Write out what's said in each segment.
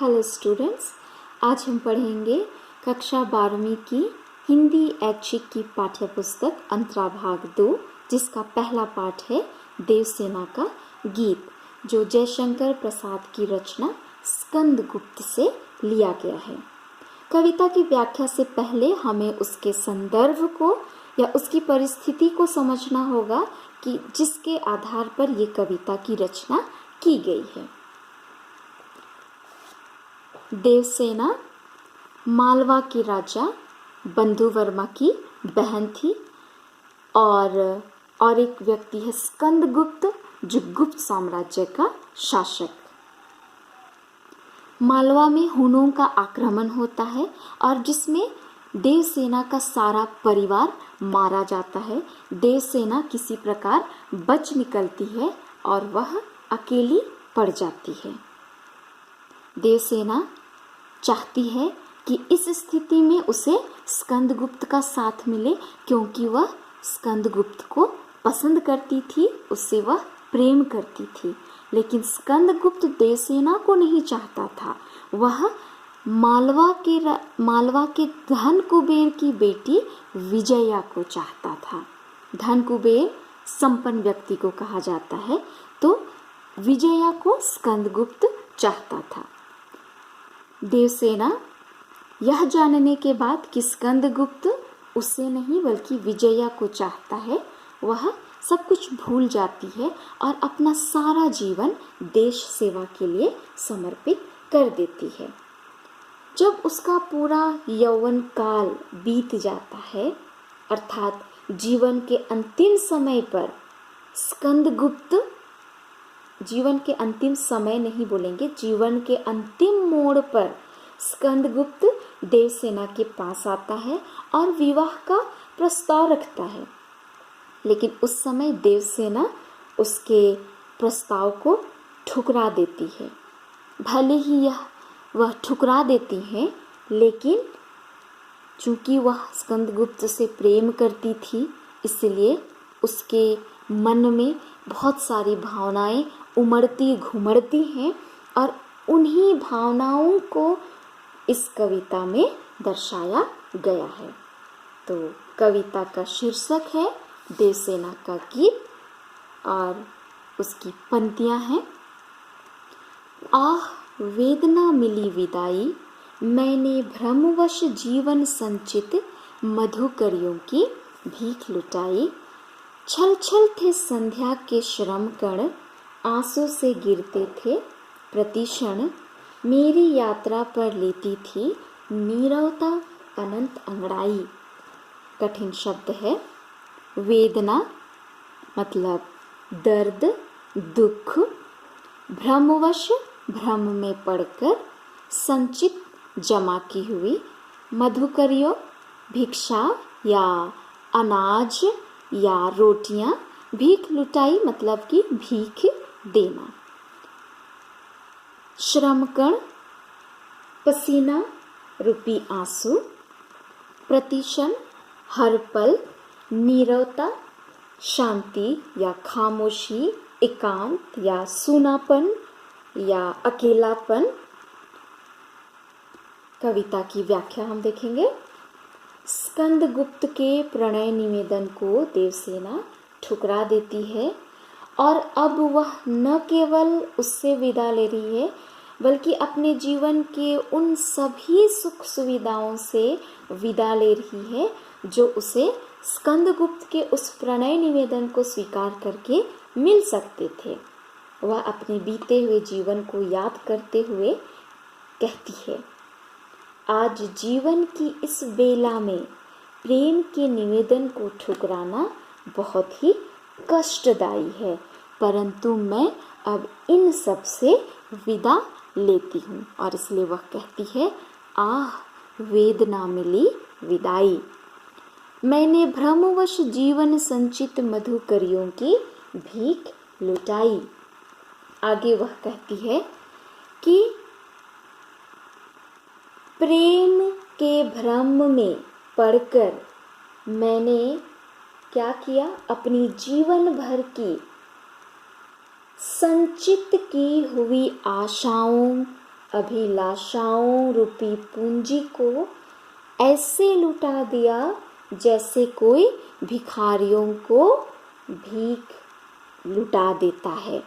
Hello students, आज हम पढ़ेंगे कक्षा 12वीं की हिंदी ऐच्छिक की पाठ्य पुस्तक अंतराभाग 2, जिसका पहला पाठ है देवसेना का गीत, जो जयशंकर प्रसाद की रचना स्कंदगुप्त से लिया गया है। कविता की व्याख्या से पहले हमें उसके संदर्भ को या उसकी परिस्थिति को समझना होगा कि जिसके आधार पर ये कविता की रचना की गई है। देवसेना मालवा के राजा बंधुवर्मा की बहन थी और एक व्यक्ति है स्कंदगुप्त, जो गुप्त साम्राज्य का शासक। मालवा में हुनों का आक्रमण होता है और जिसमें देवसेना का सारा परिवार मारा जाता है। देवसेना किसी प्रकार बच निकलती है और वह अकेली पड़ जाती है। देवसेना चाहती है कि इस स्थिति में उसे स्कंदगुप्त का साथ मिले, क्योंकि वह स्कंदगुप्त को पसंद करती थी, उससे वह प्रेम करती थी। लेकिन स्कंदगुप्त देवसेना को नहीं चाहता था। वह मालवा के धन कुबेर की बेटी विजया को चाहता था। धन कुबेर संपन्न व्यक्ति को कहा जाता है, तो विजया को स्कंदगुप्त चाहता था। देवसेना यह जानने के बाद कि स्कंदगुप्त उसे नहीं बल्कि विजया को चाहता है, वह सब कुछ भूल जाती है और अपना सारा जीवन देश सेवा के लिए समर्पित कर देती है। जब उसका पूरा यौवन काल बीत जाता है, अर्थात जीवन के अंतिम समय पर स्कंदगुप्त, जीवन के अंतिम समय नहीं बोलेंगे, जीवन के अंतिम मोड़ पर स्कंदगुप्त देवसेना के पास आता है और विवाह का प्रस्ताव रखता है। लेकिन उस समय देवसेना उसके प्रस्ताव को ठुकरा देती है। भले ही वह ठुकरा देती है, लेकिन चूंकि वह स्कंदगुप्त से प्रेम करती थी, इसलिए उसके मन में बहुत सारी भावनाएं उमड़ती घुमड़ती हैं और उन्हीं भावनाओं को इस कविता में दर्शाया गया है। तो कविता का शीर्षक है देवसेना का गीत और उसकी पंक्तियां हैं। आह वेदना मिली विदाई, मैंने भ्रमवश जीवन संचित मधुकरियों की भीख लुटाई। छल छल थे संध्या के श्रम कण, आंसू से गिरते थे प्रति क्षण। मेरी यात्रा पर लेती थी नीरवता अनंत अंगड़ाई। कठिन शब्द है। वेदना मतलब दर्द, दुख, भ्रमवश भ्रम में पड़कर, संचित जमा की हुई, मधुकरियों भिक्षा या अनाज या रोटियां, भीख लुटाई मतलब कि भीख देना। श्रमकण पसीना रूपी आंसू, प्रतिक्षण हर पल, नीरवता शांति या खामोशी, एकांत या सूनापन या अकेलापन। कविता की व्याख्या हम देखेंगे। स्कंदगुप्त के प्रणय निवेदन को देवसेना ठुकरा देती है और अब वह न केवल उससे विदा ले रही है, बल्कि अपने जीवन के उन सभी सुख सुविधाओं से विदा ले रही है जो उसे स्कंदगुप्त के उस प्रणय निवेदन को स्वीकार करके मिल सकते थे। वह अपने बीते हुए जीवन को याद करते हुए कहती है, आज जीवन की इस बेला में प्रेम के निवेदन को ठुकराना बहुत ही कष्टदायी है, परंतु मैं अब इन सब से विदा लेती हूँ। और इसलिए वह कहती है, आह वेदना मिली विदाई, मैंने भ्रमवश जीवन संचित मधुकरियों की भीख लुटाई। आगे वह कहती है कि प्रेम के भ्रम में पड़कर मैंने क्या किया, अपनी जीवन भर की संचित की हुई आशाओं अभिलाषाओं रूपी पूंजी को ऐसे लुटा दिया जैसे कोई भिखारियों को भीख लुटा देता है।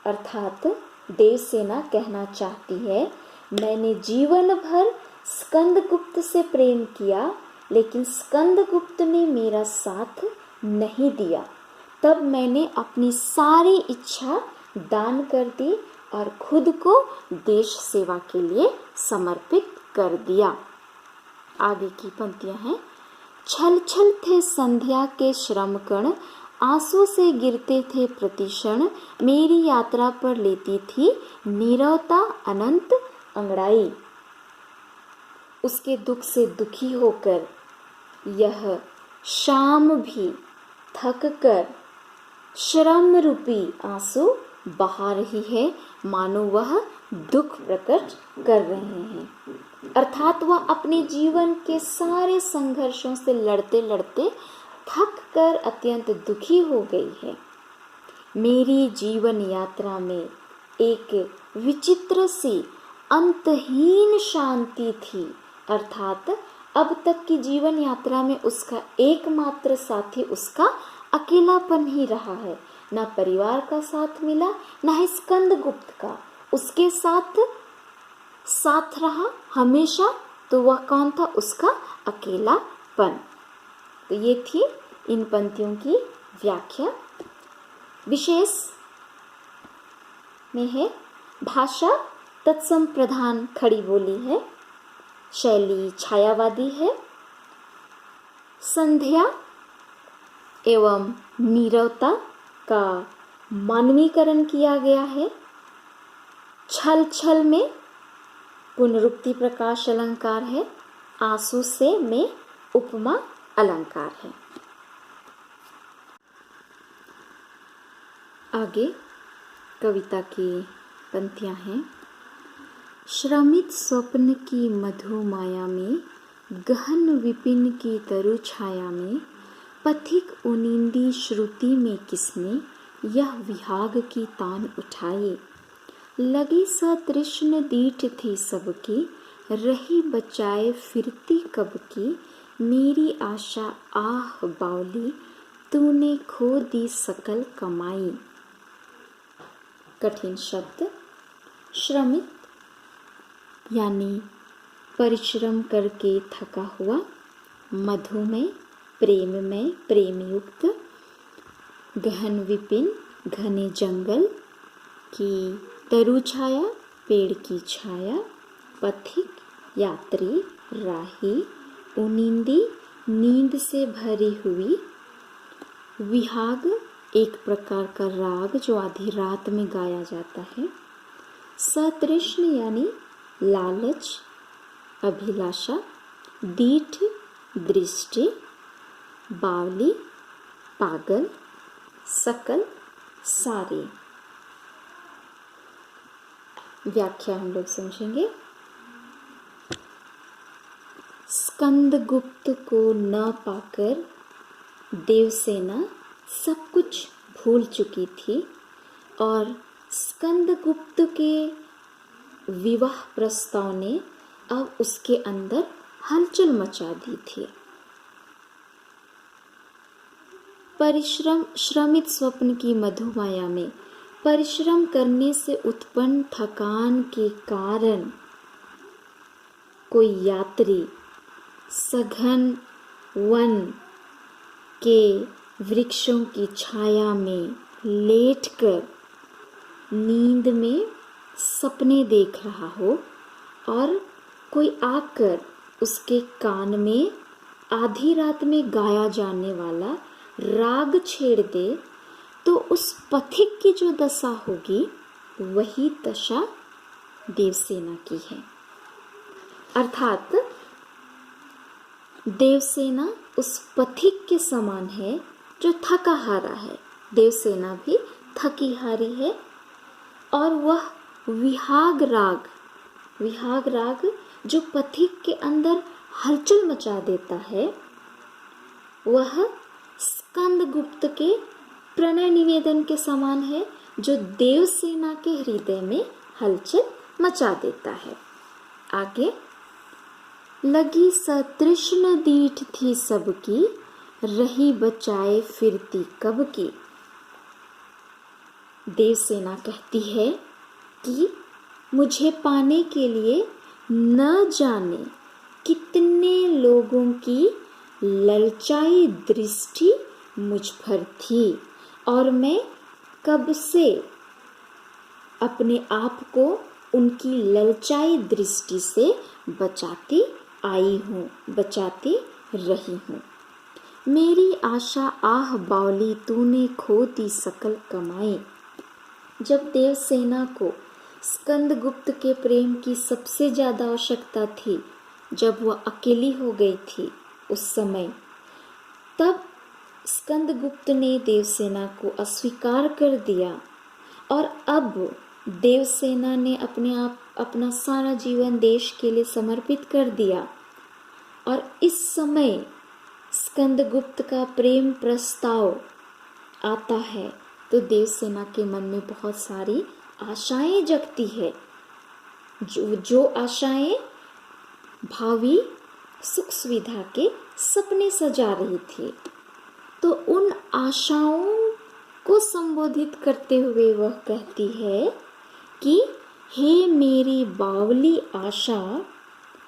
अर्थात देवसेना कहना चाहती है, मैंने जीवन भर स्कंदगुप्त से प्रेम किया, लेकिन स्कंदगुप्त ने मेरा साथ नहीं दिया। तब मैंने अपनी सारी इच्छा दान कर दी और खुद को देश सेवा के लिए समर्पित कर दिया। आगे की पंक्तियां हैं। छल छल थे संध्या के श्रम कण, आंसू से गिरते थे प्रतिक्षण, मेरी यात्रा पर लेती थी नीरवता अनंत अंगड़ाई। उसके दुख से दुखी होकर यह शाम भी थक कर श्रम रूपी आंसू बहा रही है, मानो वह दुख प्रकट कर रहे हैं। अर्थात वह अपने जीवन के सारे संघर्षों से लड़ते लड़ते थक कर अत्यंत दुखी हो गई है। मेरी जीवन यात्रा में एक विचित्र सी अंतहीन शांति थी। अर्थात अब तक की जीवन यात्रा में उसका एकमात्र साथी उसका अकेलापन ही रहा है। ना परिवार का साथ मिला, ना ही स्कंदगुप्त का उसके साथ रहा हमेशा। तो वह कौन था? उसका अकेलापन। तो ये थी इन पंक्तियों की व्याख्या। विशेष में है भाषा तत्सम प्रधान खड़ी बोली है, शैली छायावादी है, संध्या एवं नीरवता का मानवीकरण किया गया है, छल छल में पुनरुक्ति प्रकाश अलंकार है, आंसू से में उपमा अलंकार है। आगे कविता की पंक्तियां हैं। श्रमित स्वप्न की मधु माया में, गहन विपिन की तरु छाया में, पथिक उनिंदी श्रुति में किसने यह विहाग की तान उठाई। लगी सतृष्ण दीठ थी सबकी, रही बचाए फिरती कब की, मेरी आशा आह बावली, तूने खो दी सकल कमाई। कठिन शब्द। श्रमित यानी परिश्रम करके थका हुआ, मधुमय प्रेममय प्रेमयुक्त, गहन विपिन घने जंगल की, तरु छाया पेड़ की छाया, पथिक यात्री राही, उनिंदी नींद से भरी हुई, विहाग एक प्रकार का राग जो आधी रात में गाया जाता है, सतृष्ण यानी लालच अभिलाषा, दीठ दृष्टि, बावली पागल, सकल सारे। व्याख्या हम लोग समझेंगे। स्कंदगुप्त को न पाकर देवसेना सब कुछ भूल चुकी थी और स्कंदगुप्त के विवाह प्रस्ताव ने अब उसके अंदर हलचल मचा दी थी। परिश्रम श्रमित स्वप्न की मधुमाया में परिश्रम करने से उत्पन्न थकान के कारण कोई यात्री सघन वन के वृक्षों की छाया में लेटकर नींद में सपने देख रहा हो और कोई आकर उसके कान में आधी रात में गाया जाने वाला राग छेड़ दे, तो उस पथिक की जो दशा होगी वही दशा देवसेना की है। अर्थात देवसेना उस पथिक के समान है जो थका हारा है। देवसेना भी थकी हारी है और वह विहाग राग जो पथिक के अंदर हलचल मचा देता है, वह स्कंदगुप्त के प्रणय निवेदन के समान है जो देवसेना के हृदय में हलचल मचा देता है। आगे, लगी सतृष्ण दीठ थी सबकी, रही बचाए फिरती कब की। देवसेना कहती है कि मुझे पाने के लिए न जाने कितने लोगों की ललचाई दृष्टि मुझ पर थी और मैं कब से अपने आप को उनकी ललचाई दृष्टि से बचाती आई हूँ, बचाती रही हूँ। मेरी आशा आह बावली तूने खो दी सकल कमाई। जब देवसेना को स्कंदगुप्त के प्रेम की सबसे ज़्यादा आवश्यकता थी, जब वह अकेली हो गई थी उस समय, तब स्कंदगुप्त ने देवसेना को अस्वीकार कर दिया और अब देवसेना ने अपना सारा जीवन देश के लिए समर्पित कर दिया। और इस समय स्कंदगुप्त का प्रेम प्रस्ताव आता है तो देवसेना के मन में बहुत सारी आशाएं जगती है, जो आशाएं भावी सुख सुविधा के सपने सजा रही थी। तो उन आशाओं को संबोधित करते हुए वह कहती है कि हे मेरी बावली आशा,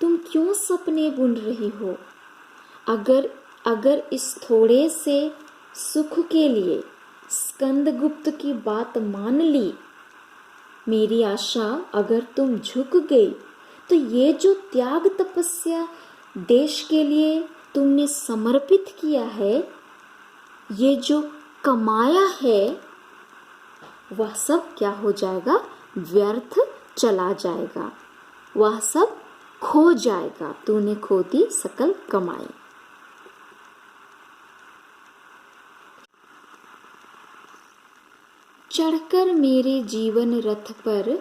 तुम क्यों सपने बुन रही हो। अगर इस थोड़े से सुख के लिए स्कंदगुप्त की बात मान ली, मेरी आशा अगर तुम झुक गई, तो ये जो त्याग तपस्या देश के लिए तुमने समर्पित किया है, ये जो कमाया है, वह सब क्या हो जाएगा, व्यर्थ चला जाएगा, वह सब खो जाएगा। तूने खो दी सकल कमाई। चढ़कर मेरे जीवन रथ पर,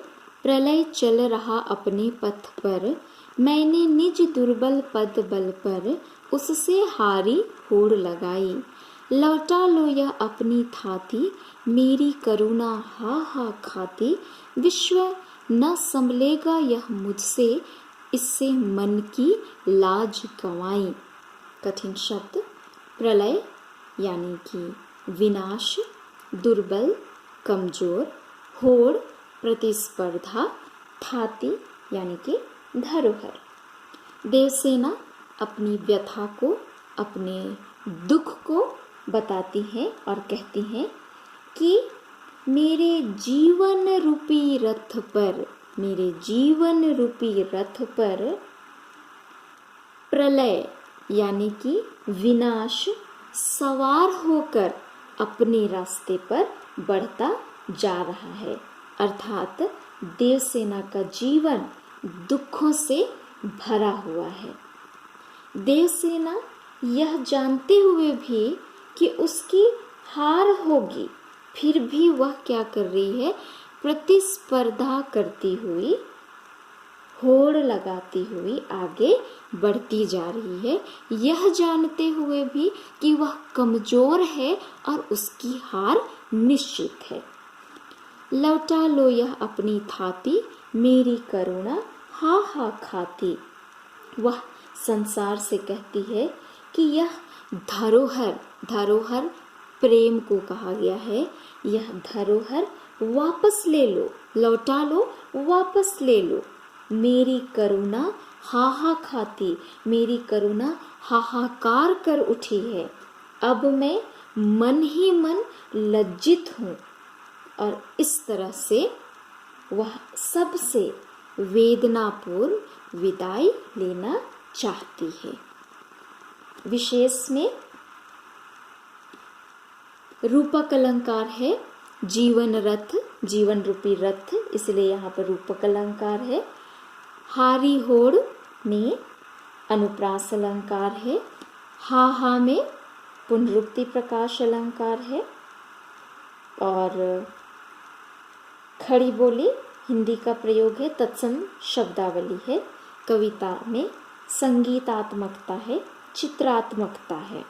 प्रलय चल रहा अपने पथ पर, मैंने निज दुर्बल पद बल पर उससे हारी होड़ लगाई। लौटा लो यह अपनी थाती, मेरी करुणा हा हा खाती। विश्व न संभलेगा यह मुझसे, इससे मन की लाज गंवाई। कठिन शब्द। प्रलय यानी कि विनाश, दुर्बल कमजोर, होड़ प्रतिस्पर्धा, थाती यानी कि धरोहर। देवसेना अपनी व्यथा को, अपने दुख को बताती है और कहती है कि मेरे जीवन रूपी रथ पर, मेरे जीवन रूपी रथ पर प्रलय यानी कि विनाश सवार होकर अपने रास्ते पर बढ़ता जा रहा है। अर्थात देवसेना का जीवन दुखों से भरा हुआ है। देवसेना यह जानते हुए भी कि उसकी हार होगी, फिर भी वह क्या कर रही है, प्रतिस्पर्धा करती हुई, होड़ लगाती हुई आगे बढ़ती जा रही है, यह जानते हुए भी कि वह कमजोर है और उसकी हार निश्चित है। लौटा लो यह अपनी थाती, मेरी करुणा हा हा खाती। वह संसार से कहती है कि यह धरोहर, धरोहर प्रेम को कहा गया है, यह धरोहर वापस ले लो, लौटा लो, वापस ले लो। मेरी करुणा हाहा खाती, मेरी करुणा हाहाकार कर उठी है। अब मैं मन ही मन लज्जित हूँ। और इस तरह से वह सबसे वेदनापूर्ण विदाई लेना चाहती है। विशेष में रूपक अलंकार है जीवन रथ, जीवन रूपी रथ, इसलिए यहाँ पर रूपक अलंकार है। हारी होड़ में अनुप्रास अलंकार है। हा हा में पुनरुक्ति प्रकाश अलंकार है। और खड़ी बोली हिंदी का प्रयोग है, तत्सम शब्दावली है। कविता में संगीतात्मकता है, चित्रात्मकता है।